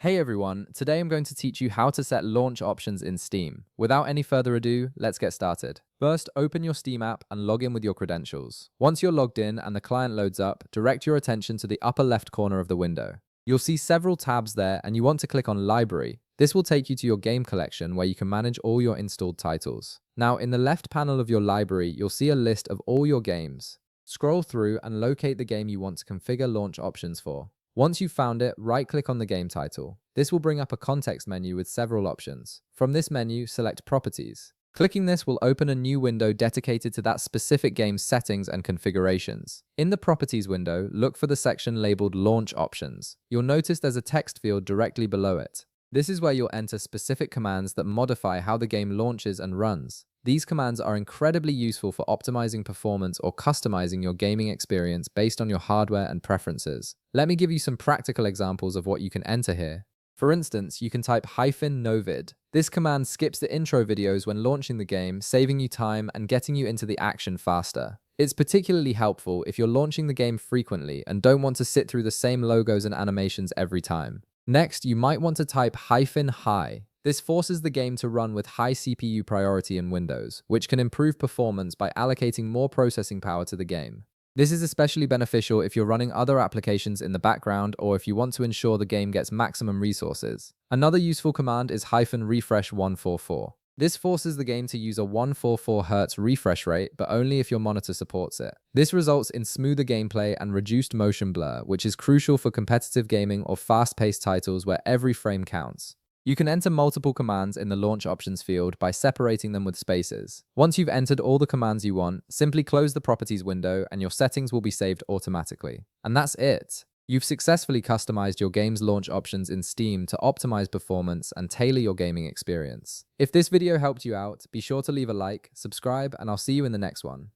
Hey everyone, today I'm going to teach you how to set launch options in Steam. Without any further ado, let's get started. First, open your Steam app and log in with your credentials. Once you're logged in and the client loads up, direct your attention to the upper left corner of the window. You'll see several tabs there and you want to click on Library. This will take you to your game collection where you can manage all your installed titles. Now, in the left panel of your library, you'll see a list of all your games. Scroll through and locate the game you want to configure launch options for. Once you've found it, right-click on the game title. This will bring up a context menu with several options. From this menu, select Properties. Clicking this will open a new window dedicated to that specific game's settings and configurations. In the Properties window, look for the section labeled Launch Options. You'll notice there's a text field directly below it. This is where you'll enter specific commands that modify how the game launches and runs. These commands are incredibly useful for optimizing performance or customizing your gaming experience based on your hardware and preferences. Let me give you some practical examples of what you can enter here. For instance, you can type -novid. This command skips the intro videos when launching the game, saving you time and getting you into the action faster. It's particularly helpful if you're launching the game frequently and don't want to sit through the same logos and animations every time. Next, you might want to type -high. This forces the game to run with high CPU priority in Windows, which can improve performance by allocating more processing power to the game. This is especially beneficial if you're running other applications in the background or if you want to ensure the game gets maximum resources. Another useful command is -refresh 144. This forces the game to use a 144 Hz refresh rate, but only if your monitor supports it. This results in smoother gameplay and reduced motion blur, which is crucial for competitive gaming or fast-paced titles where every frame counts. You can enter multiple commands in the Launch Options field by separating them with spaces. Once you've entered all the commands you want, simply close the Properties window and your settings will be saved automatically. And that's it. You've successfully customized your game's launch options in Steam to optimize performance and tailor your gaming experience. If this video helped you out, be sure to leave a like, subscribe, and I'll see you in the next one.